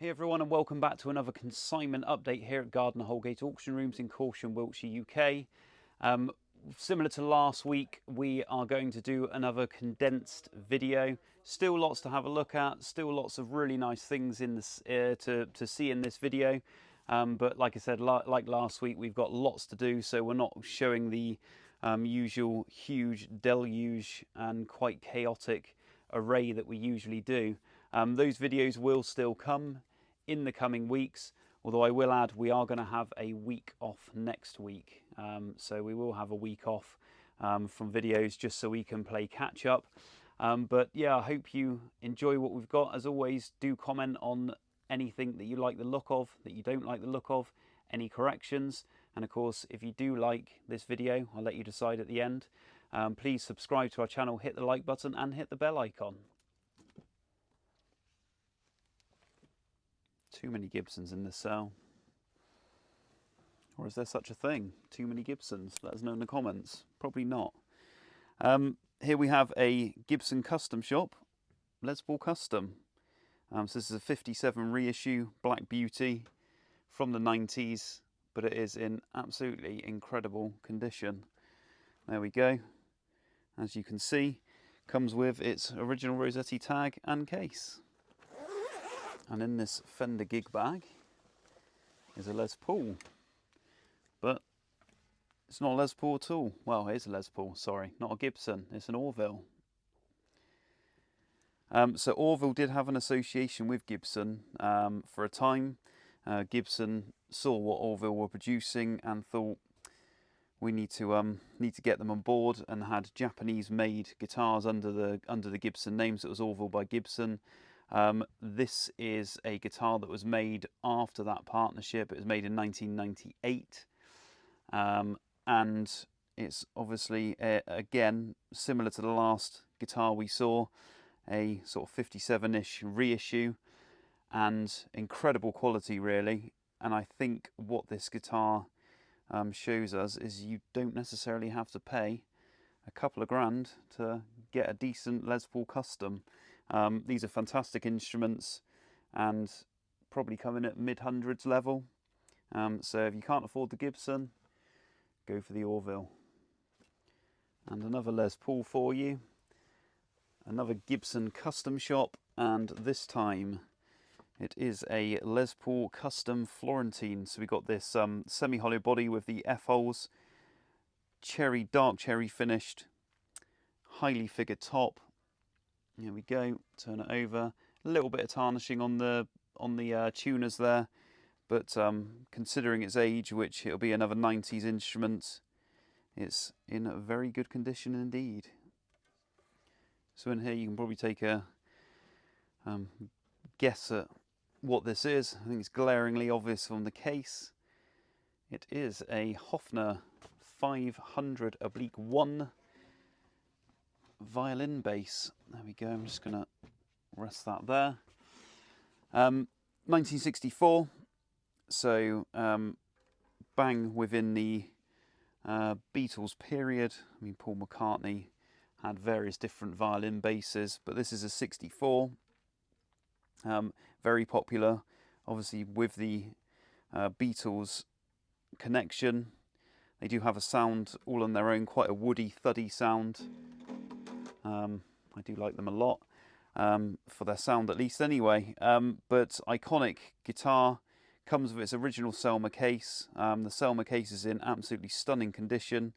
Hey everyone, and welcome back to another consignment update here at Gardner Holgate Auction Rooms in Corsham, Wiltshire, UK. Similar to last week, we are going to do another condensed video. Still lots to have a look at, still lots of really nice things in this to see in this video. But like I said, like last week, we've got lots to do, so we're not showing the usual huge deluge and quite chaotic array that we usually do. Those videos will still come in the coming weeks, although I will add we are going to have a week off next week. So we will have a week off from videos just so we can play catch up. But yeah, I hope you enjoy what we've got. As always, do comment on anything that you like the look of, that you don't like the look of, any corrections. And of course, if you do like this video, I'll let you decide at the end. Please subscribe to our channel, hit the like button and hit the bell icon. Too many Gibsons in this cell. Or is there such a thing? Too many Gibsons? Let us know in the comments. Probably not. Here we have a Gibson custom shop, Les Paul Custom. So this is a 57 reissue, Black Beauty from the 90s, but it is in absolutely incredible condition. There we go. As you can see, comes with its original Rossetti tag and case. And in this Fender gig bag is a Les Paul, but it's not a Les Paul at all. Well, it is a Les Paul, sorry, not a Gibson, it's an Orville. So Orville did have an association with Gibson for a time. Gibson saw what Orville were producing and thought we need to get them on board, and had Japanese-made guitars under the Gibson name. So it was Orville by Gibson. This is a guitar that was made after that partnership. It was made in 1998, and it's obviously again similar to the last guitar we saw, a sort of 57-ish reissue, and incredible quality really. And I think what this guitar shows us is you don't necessarily have to pay a couple of grand to get a decent Les Paul custom. These are fantastic instruments and probably come in at mid-hundreds level. So if you can't afford the Gibson, go for the Orville. And another Les Paul for you. Another Gibson custom shop, and this time it is a Les Paul custom Florentine. So we got this semi-hollow body with the F-holes, dark cherry finished, highly figured top. Here we go, turn it over. A little bit of tarnishing on the tuners there, but considering its age, which it'll be another 90s instrument, it's in a very good condition indeed. So in here you can probably take a guess at what this is. I think it's glaringly obvious from the case. It is a Hofner 500/1 violin bass. There we go, I'm just going to rest that there. 1964, so bang within the Beatles period. I mean, Paul McCartney had various different violin basses, but this is a 64. Very popular, obviously, with the Beatles connection. They do have a sound all on their own, quite a woody, thuddy sound. I do like them a lot, for their sound at least anyway. But iconic guitar, comes with its original Selmer case. The Selmer case is in absolutely stunning condition,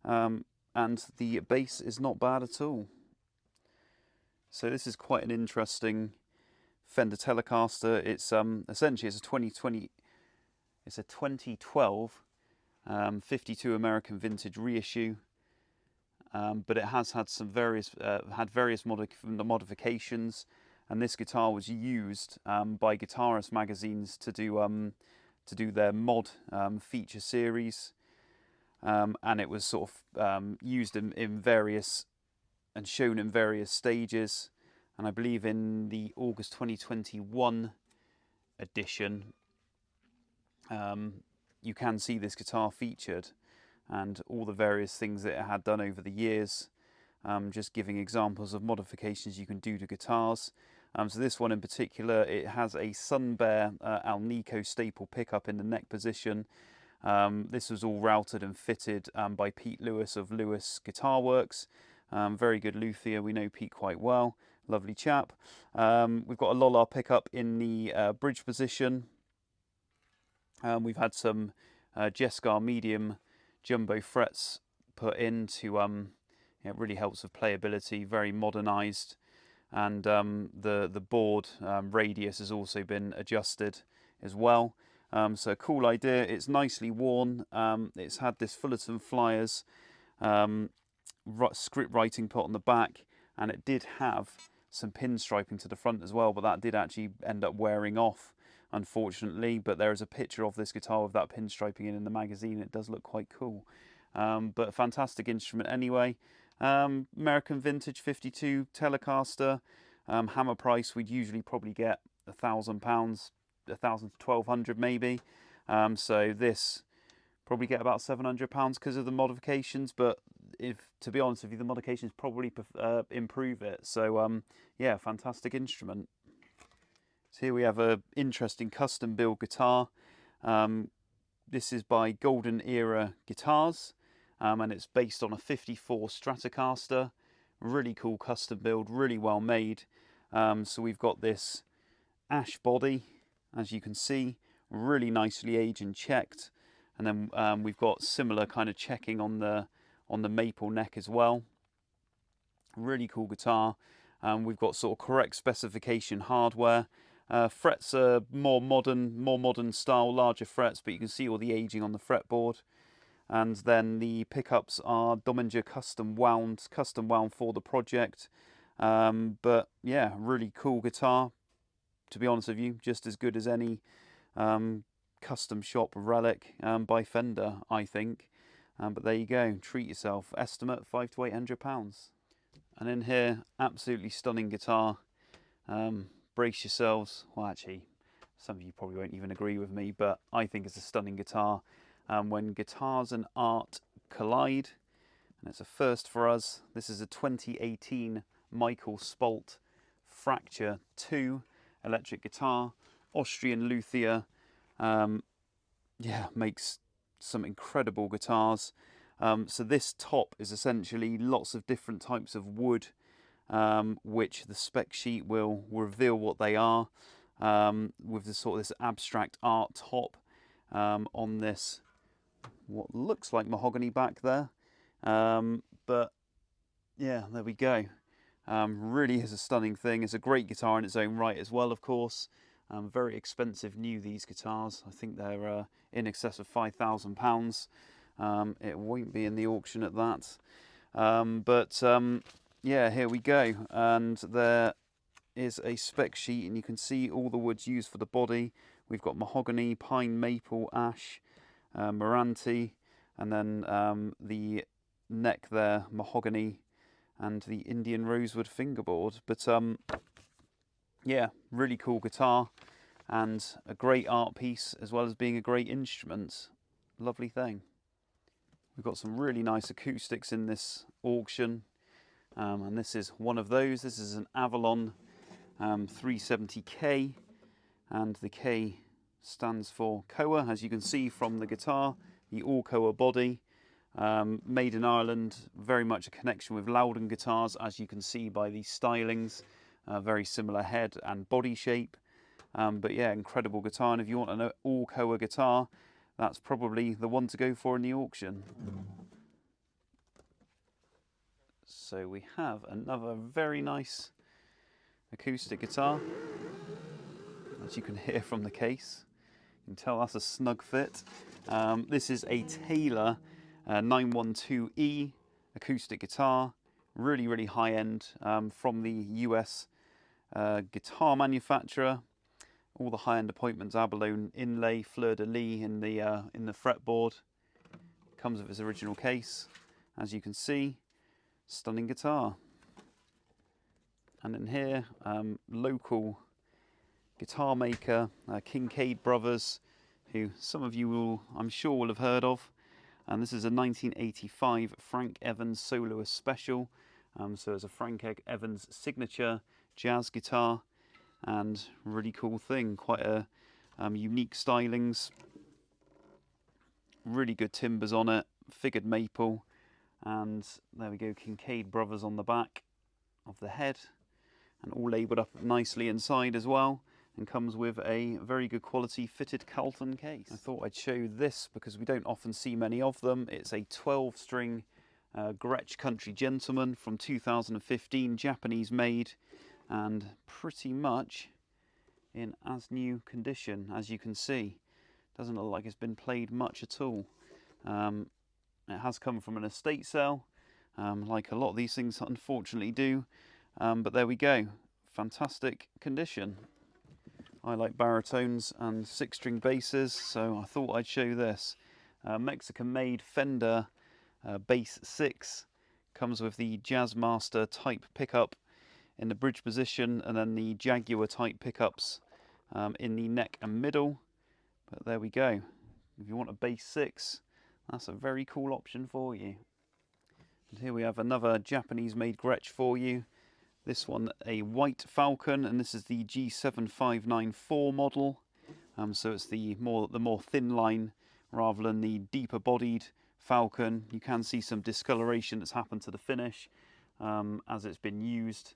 and the bass is not bad at all. So this is quite an interesting Fender Telecaster. It's essentially it's a 2012 52 American vintage reissue. But it has had some various modifications, and this guitar was used by guitarist magazines to do their mod feature series, and it was sort of used in various and shown in various stages. And I believe in the August 2021 edition, you can see this guitar featured, and all the various things that it had done over the years, just giving examples of modifications you can do to guitars. So this one in particular, it has a Sunbear Alnico staple pickup in the neck position. This was all routed and fitted by Pete Lewis of Lewis Guitar Works. Very good luthier, we know Pete quite well, lovely chap. We've got a Lola pickup in the bridge position. We've had some Jescar medium jumbo frets put in to, it really helps with playability, very modernised. And the board radius has also been adjusted as well. So cool idea. It's nicely worn. It's had this Fullerton Flyers script writing put on the back, and it did have some pinstriping to the front as well, but that did actually end up wearing off, unfortunately. But there is a picture of this guitar with that pinstriping in the magazine. It does look quite cool. But a fantastic instrument anyway. American Vintage 52 Telecaster. Hammer price, we'd usually probably get £1,000, £1,000 to £1,200 maybe. So this probably get about £700 because of the modifications, but to be honest with you, the modifications probably improve it. So yeah, fantastic instrument. So here we have a interesting custom build guitar. This is by Golden Era Guitars, and it's based on a 54 Stratocaster. Really cool custom build, really well made. So we've got this ash body, as you can see, really nicely aged and checked. And then we've got similar kind of checking on the maple neck as well. Really cool guitar. We've got sort of correct specification hardware. Frets are more modern style, larger frets, but you can see all the aging on the fretboard. And then the pickups are Dominger custom wound for the project. But yeah, really cool guitar. To be honest with you, just as good as any custom shop relic by Fender, I think. But there you go, treat yourself. Estimate £500 to £800. And in here, absolutely stunning guitar. Brace yourselves. Well, actually, some of you probably won't even agree with me, but I think it's a stunning guitar. When guitars and art collide, and it's a first for us. This is a 2018 Michael Spalt Fracture 2 electric guitar, Austrian luthier. Yeah, makes some incredible guitars. So this top is essentially lots of different types of wood, which the spec sheet will reveal what they are, with this sort of this abstract art top on this what looks like mahogany back there. But yeah, there we go. Really is a stunning thing. It's a great guitar in its own right as well, of course. Very expensive new, these guitars. I think they're in excess of £5,000. It won't be in the auction at that. Yeah, here we go. And there is a spec sheet, and you can see all the woods used for the body. We've got mahogany, pine, maple, ash, Meranti, and then the neck there, mahogany, and the Indian rosewood fingerboard. But yeah, really cool guitar and a great art piece as well as being a great instrument. Lovely thing. We've got some really nice acoustics in this auction, and this is one of those. This is an Avalon 370K, and the K stands for Koa, as you can see from the guitar, the all Koa body. Made in Ireland, very much a connection with Loudon guitars, as you can see by these stylings. Very similar head and body shape. But yeah, incredible guitar, and if you want an all Koa guitar, that's probably the one to go for in the auction. So we have another very nice acoustic guitar, as you can hear from the case. You can tell that's a snug fit. This is a Taylor 912E acoustic guitar, really high end, from the US guitar manufacturer. All the high end appointments, Avalon inlay, fleur-de-lis in the fretboard. Comes with its original case, as you can see. Stunning guitar. And in here, local guitar maker, Kinkade Brothers, who some of you will, I'm sure, will have heard of. And this is a 1985 Frank Evans Soloist Special. So it's a Frank Evans signature jazz guitar. and really cool thing. Quite a unique stylings, really good timbers on it, figured maple, and there we go, Kinkade Brothers on the back of the head, and all labelled up nicely inside as well, and comes with a very good quality fitted Carlton case. I thought I'd show this because we don't often see many of them. It's a 12-string Gretsch Country Gentleman from 2015, Japanese made, and pretty much in as new condition as you can see. Doesn't look like it's been played much at all. It has come from an estate sale, like a lot of these things unfortunately do, but there we go, fantastic condition. I like baritones and 6-string basses, so I thought I'd show this. Mexican-made Fender Bass VI, comes with the Jazzmaster type pickup in the bridge position, and then the Jaguar type pickups in the neck and middle. But there we go. If you want a Bass 6, that's a very cool option for you. And here we have another Japanese-made Gretsch for you. This one, a white Falcon, and this is the G7594 model. So it's the more thin line rather than the deeper bodied Falcon. You can see some discoloration that's happened to the finish as it's been used.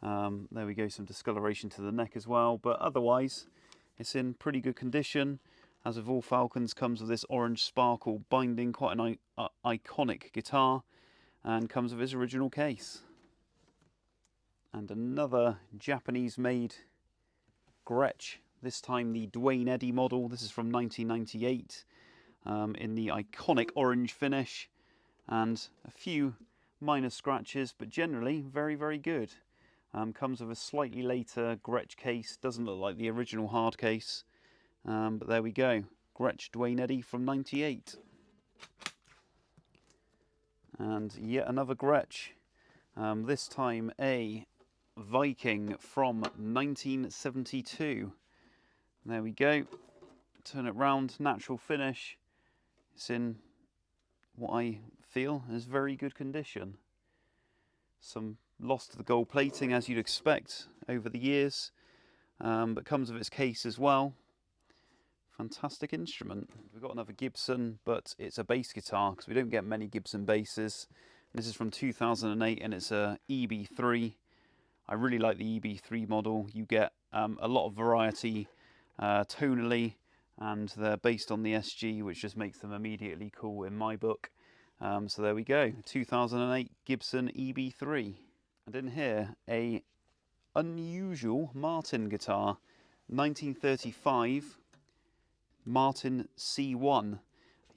There we go, some discoloration to the neck as well, but otherwise it's in pretty good condition. As with all Falcons, comes with this orange sparkle binding, quite an iconic guitar, and comes with its original case. And another Japanese-made Gretsch, this time the Duane Eddy model. This is from 1998, in the iconic orange finish, and a few minor scratches, but generally very, very good. Comes with a slightly later Gretsch case, doesn't look like the original hard case, but there we go, Gretsch Duane Eddy from 98. And yet another Gretsch, this time a Viking from 1972. There we go, turn it round, natural finish. It's in what I feel is very good condition. Some loss to the gold plating as you'd expect over the years, but comes with its case as well. Fantastic instrument. We've got another Gibson, but it's a bass guitar because we don't get many Gibson basses. This is from 2008 and it's a EB3. I really like the EB3 model. You get a lot of variety tonally, and they're based on the SG, which just makes them immediately cool in my book. So there we go, 2008 Gibson EB3. And in here, a unusual Martin guitar, 1935 Martin C1.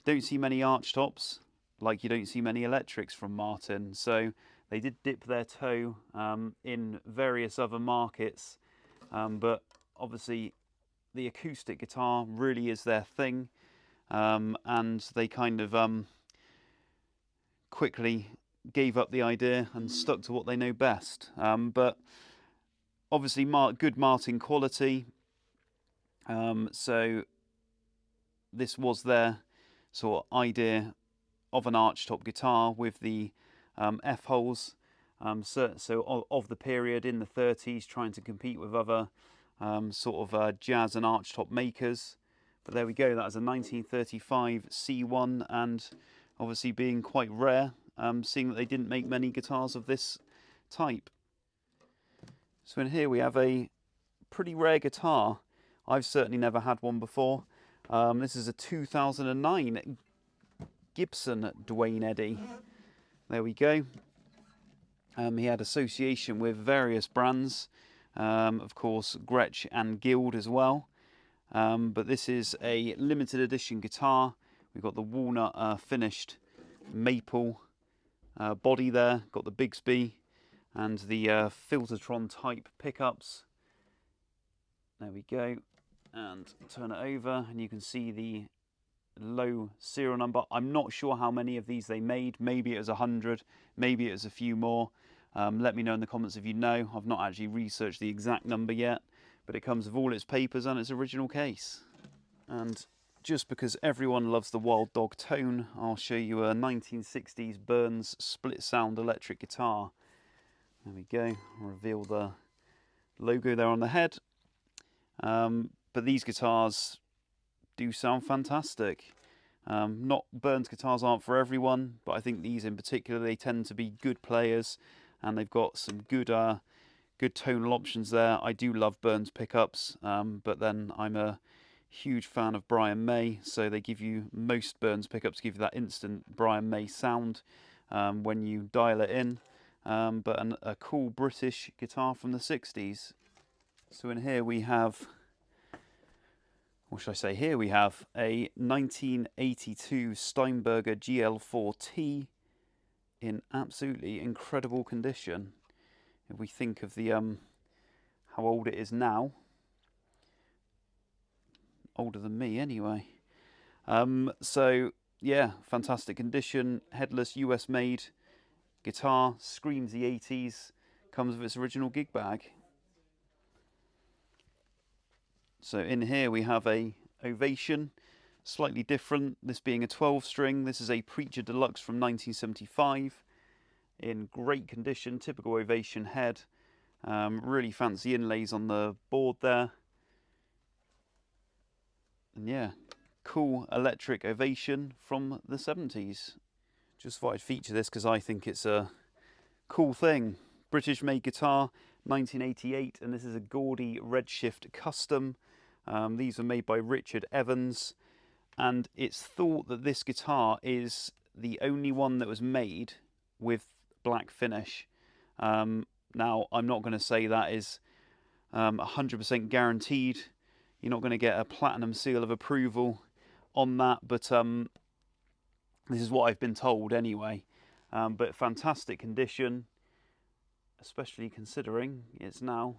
Don't see many archtops, like you don't see many electrics from Martin, so they did dip their toe in various other markets, but obviously the acoustic guitar really is their thing, and they kind of quickly gave up the idea and stuck to what they know best. But obviously good Martin quality, so this was their sort of idea of an archtop guitar with the F-holes, so of the period in the 30s, trying to compete with other sort of jazz and archtop makers. But there we go, that is a 1935 C1, and obviously being quite rare, seeing that they didn't make many guitars of this type. So in here we have a pretty rare guitar. I've certainly never had one before. This is a 2009 Gibson Duane Eddy. There we go. He had association with various brands, of course Gretsch and Guild as well. But this is a limited edition guitar. We've got the walnut finished maple body there, got the Bigsby and the Filtertron type pickups. There we go, and turn it over and you can see the low serial number. I'm not sure how many of these they made. Maybe it was 100, maybe it was a few more. Let me know in the comments if you know. I've not actually researched the exact number yet, but it comes with all its papers and its original case. And just because everyone loves the Wild Dog tone, I'll show you a 1960s Burns split sound electric guitar. There we go, reveal the logo there on the head. But these guitars do sound fantastic. Not Burns guitars aren't for everyone, but I think these in particular, they tend to be good players, and they've got some good good tonal options there. I do love Burns pickups, but then I'm a huge fan of Brian May, so they give you, most Burns pickups give you that instant Brian May sound when you dial it in, but a cool British guitar from the 60s. So in here we have, what should I say, here we have a 1982 Steinberger GL4T in absolutely incredible condition. If we think of the how old it is now, older than me anyway. So yeah, fantastic condition, headless, US made guitar, screams the 80s, comes with its original gig bag. So in here we have a Ovation, slightly different, this being a 12 string. This is a Preacher Deluxe from 1975, in great condition, typical Ovation head. Really fancy inlays on the board there. And yeah, cool electric Ovation from the 70s. Just thought I'd feature this because I think it's a cool thing. British made guitar, 1988, and this is a Gordy Redshift custom. These were made by Richard Evans, and it's thought that this guitar is the only one that was made with black finish. Now, I'm not going to say that is 100% guaranteed. You're not going to get a platinum seal of approval on that, but this is what I've been told anyway. But fantastic condition, especially considering it's now,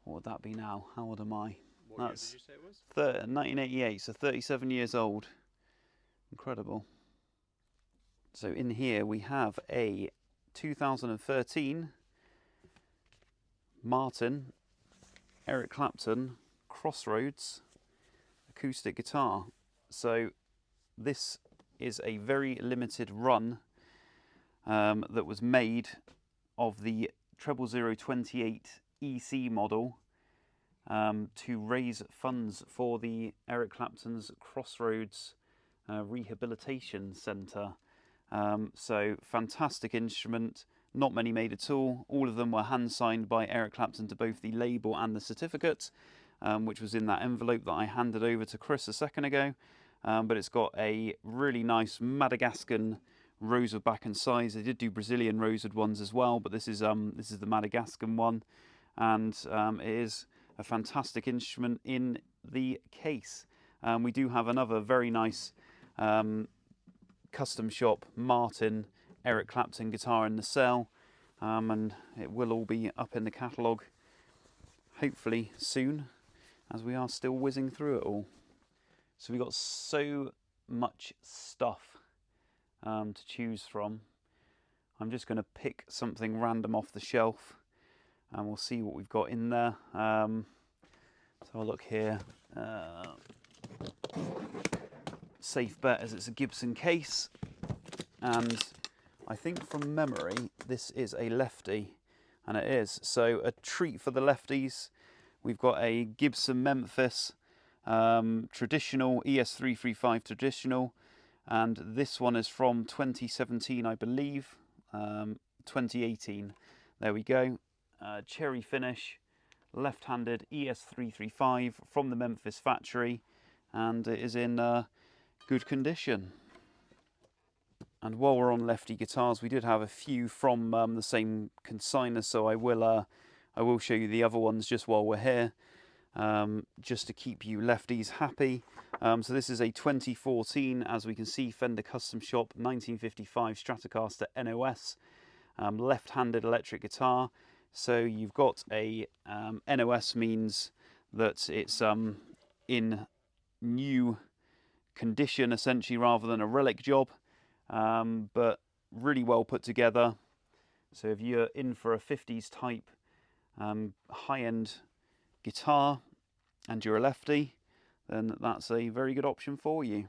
what would that be now? How old am I? What year did you say it was? 1988, so 37 years old. Incredible. So in here we have a 2013 Martin Eric Clapton Crossroads acoustic guitar. So this is a very limited run that was made of the 00028 EC model to raise funds for the Eric Clapton's Crossroads Rehabilitation Centre. So fantastic instrument, not many made at all. All of them were hand signed by Eric Clapton to both the label and the certificate, which was in that envelope that I handed over to Chris a second ago. But it's got a really nice Madagascan rosewood back and sides. They did do Brazilian rosewood ones as well, but this is the Madagascan one, and it is a fantastic instrument in the case. We do have another very nice custom shop Martin Eric Clapton guitar in the cell, and it will all be up in the catalogue hopefully soon, as we are still whizzing through it all. So we've got so much stuff to choose from. I'm just going to pick something random off the shelf and we'll see what we've got in there. So I'll look here. Safe bet as it's a Gibson case, and I think from memory this is a lefty, and it is. So a treat for the lefties. We've got a Gibson Memphis traditional, ES-335 traditional, and this one is from 2017 I believe, 2018, there we go. Cherry finish, left-handed ES-335 from the Memphis factory, and it is in good condition. And while we're on lefty guitars, we did have a few from the same consignor, so I will show you the other ones just while we're here, just to keep you lefties happy. So this is a 2014, as we can see, Fender Custom Shop 1955 Stratocaster NOS, left-handed electric guitar. So you've got a NOS, means that it's in new condition essentially, rather than a relic job, but really well put together. So if you're in for a 50s type high-end guitar and you're a lefty, then that's a very good option for you.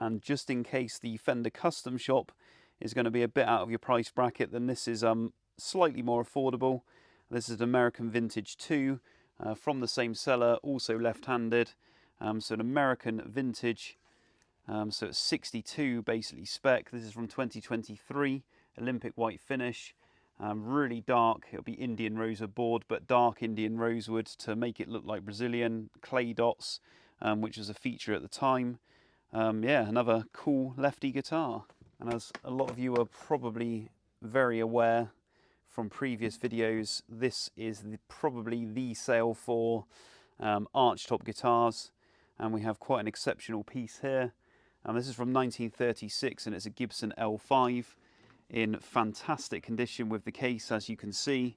And just in case the Fender Custom Shop is going to be a bit out of your price bracket, then this is slightly more affordable. This is an American Vintage 2, from the same seller, also left-handed. So an American vintage, so it's 62 basically spec. This is from 2023, Olympic white finish, really dark. It'll be Indian rosewood board, but dark Indian rosewood to make it look like Brazilian, clay dots, which was a feature at the time. Yeah, another cool lefty guitar. And as a lot of you are probably very aware from previous videos, this is probably the sale for archtop guitars, and we have quite an exceptional piece here. This is from 1936 and it's a Gibson L-5 in fantastic condition with the case, as you can see,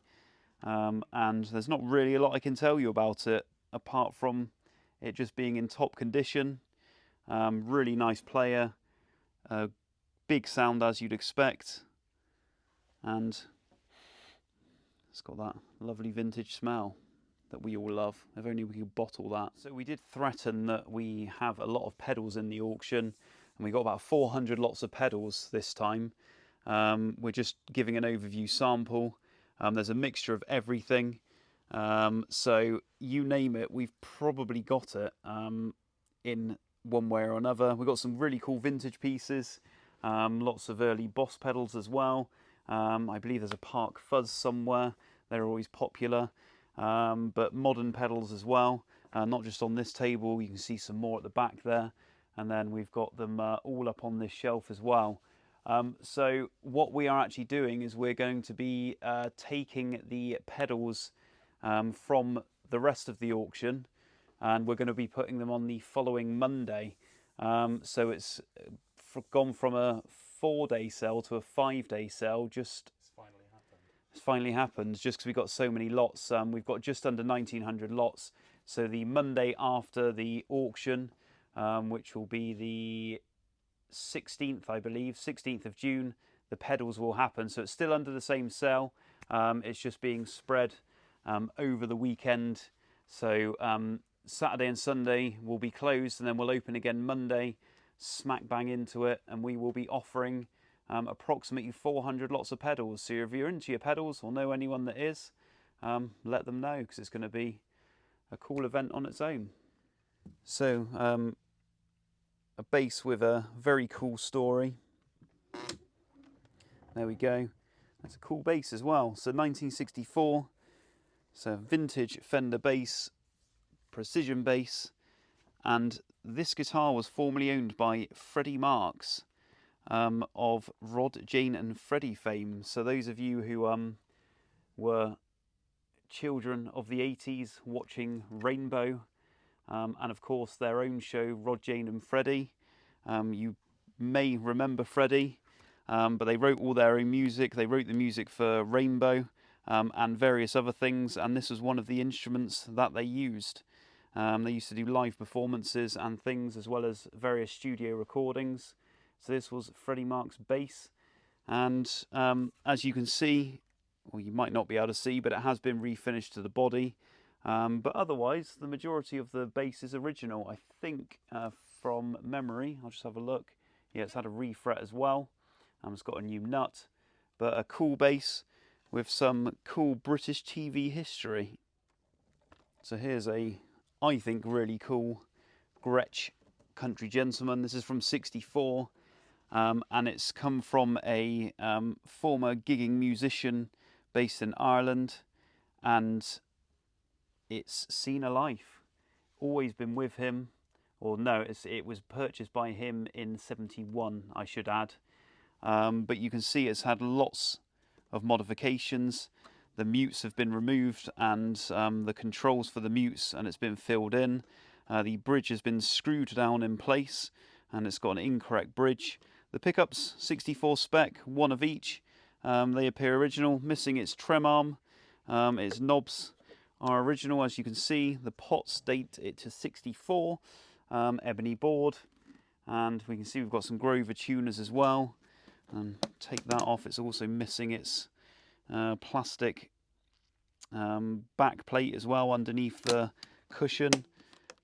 and there's not really a lot I can tell you about it apart from it just being in top condition. Really nice player, big sound as you'd expect, and it's got that lovely vintage smell that we all love. If only we could bottle that. So we did threaten that we have a lot of pedals in the auction, and we got about 400 lots of pedals this time. We're just giving an overview sample. There's a mixture of everything. So you name it, we've probably got it in one way or another. We've got some really cool vintage pieces, lots of early Boss pedals as well. I believe there's a Park Fuzz somewhere. They're always popular. But modern pedals as well, not just on this table. You can see some more at the back there, and then we've got them all up on this shelf as well. So what we are actually doing is we're going to be taking the pedals from the rest of the auction, and we're going to be putting them on the following Monday. So it's gone from a 4-day sale to a 5-day sale. Just it's finally happened just because we've got so many lots. We've got just under 1900 lots. So the Monday after the auction, which will be the 16th, I believe, 16th of June, the pedals will happen. So it's still under the same sale. It's just being spread over the weekend. So Saturday and Sunday will be closed, and then we'll open again Monday, smack bang into it, and we will be offering approximately 400 lots of pedals. So if you're into your pedals or know anyone that is, let them know, because it's going to be a cool event on its own. So a bass with a very cool story. There we go. That's a cool bass as well. So 1964, so vintage Fender bass, precision bass, and this guitar was formerly owned by Freddie Marks, of Rod, Jane and Freddie fame. So those of you who were children of the 80s watching Rainbow, and of course their own show Rod, Jane and Freddie, you may remember Freddie, but they wrote all their own music. They wrote the music for Rainbow and various other things, and this was one of the instruments that they used. They used to do live performances and things, as well as various studio recordings. So this was Freddie Marks' bass, and as you can see, well, you might not be able to see, but it has been refinished to the body. But otherwise, the majority of the bass is original. I think from memory, I'll just have a look. Yeah, it's had a refret as well. It's got a new nut, but a cool bass with some cool British TV history. So here's a, I think, really cool Gretsch Country Gentleman. This is from '64, and it's come from a former gigging musician based in Ireland, and it's seen a life. Always been with him, or no, it was purchased by him in '71, I should add. But you can see it's had lots of modifications. The mutes have been removed, and the controls for the mutes, and it's been filled in. The bridge has been screwed down in place, and it's got an incorrect bridge. The pickups, 64 spec, one of each. They appear original, missing its trem arm. Its knobs are original, as you can see. The pots date it to '64. Ebony board, and we can see we've got some Grover tuners as well. Take that off, it's also missing its plastic back plate as well underneath the cushion.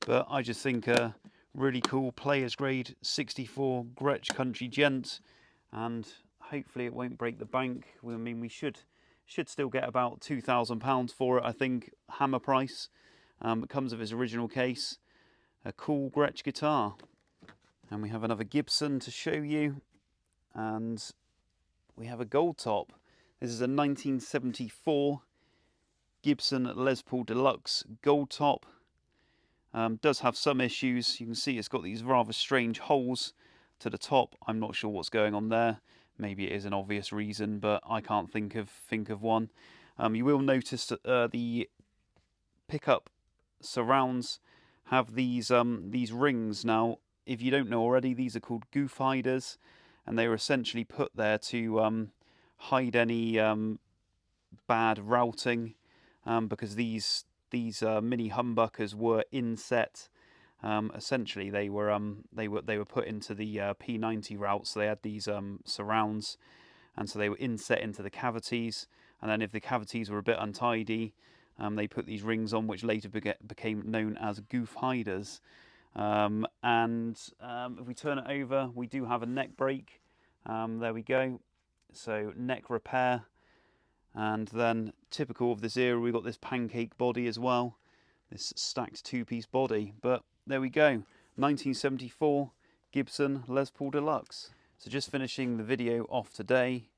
But I just think a really cool player's grade '64 Gretsch Country Gent, and hopefully it won't break the bank. I mean, we should still get about £2,000 for it, I think, hammer price. It comes with his original case, a cool Gretsch guitar. And we have another Gibson to show you, and we have a gold top. This is a 1974 Gibson Les Paul Deluxe gold top. Does have some issues. You can see it's got these rather strange holes to the top. I'm not sure what's going on there. Maybe it is an obvious reason, but I can't think of one. You will notice that the pickup surrounds have these rings. Now, if you don't know already, these are called goof hiders, and they were essentially put there to hide any bad routing, because these mini humbuckers were inset. Essentially, they were put into the P90 routes. So they had these surrounds, and so they were inset into the cavities. And then if the cavities were a bit untidy, they put these rings on, which later became known as goof hiders. If we turn it over, we do have a neck brake. There we go. So neck repair. And then, typical of this era, we've got this pancake body as well, this stacked two-piece body. But there we go, 1974 Gibson Les Paul Deluxe. So just finishing the video off today.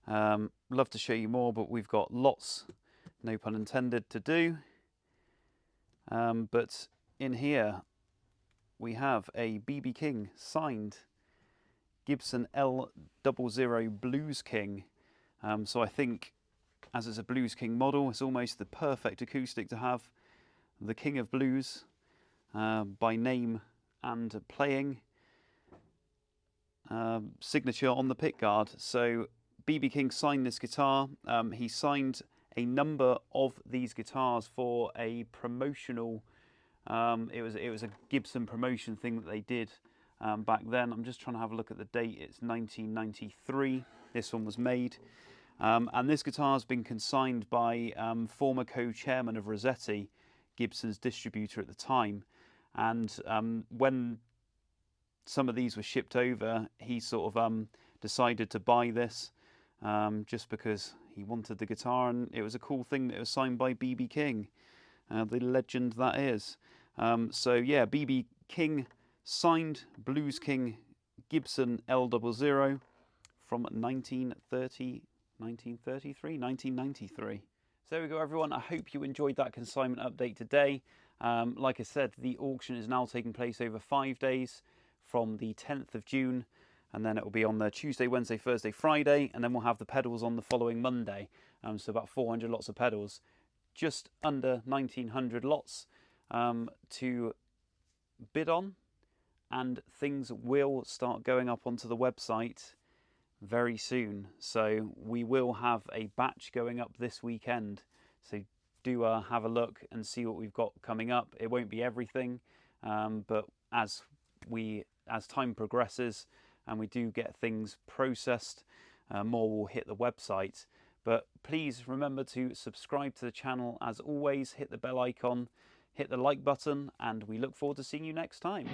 Love to show you more, but we've got lots, no pun intended, to do. But in here we have a BB King signed Gibson L-00 Blues King. So I think, as it's a Blues King model, it's almost the perfect acoustic to have the King of Blues by name and playing signature on the pickguard. So BB King signed this guitar. He signed a number of these guitars for a promotional, it was a Gibson promotion thing that they did back then. I'm just trying to have a look at the date. It's 1993 this one was made. And this guitar has been consigned by former co-chairman of Rossetti, Gibson's distributor at the time. And when some of these were shipped over, he sort of decided to buy this just because he wanted the guitar, and it was a cool thing that it was signed by BB King, the legend that is. So yeah, BB King signed Blues King Gibson L-00 from 1993. So there we go, everyone. I hope you enjoyed that consignment update today. Like I said, the auction is now taking place over 5 days from the 10th of June, and then it will be on the Tuesday, Wednesday, Thursday, Friday, and then we'll have the pedals on the following Monday. So about 400 lots of pedals, just under 1900 lots to bid on, and things will start going up onto the website very soon. So we will have a batch going up this weekend, so do have a look and see what we've got coming up. It won't be everything, but as time progresses and we do get things processed, more will hit the website. But please remember to subscribe to the channel. As always, hit the bell icon, hit the like button, and we look forward to seeing you next time.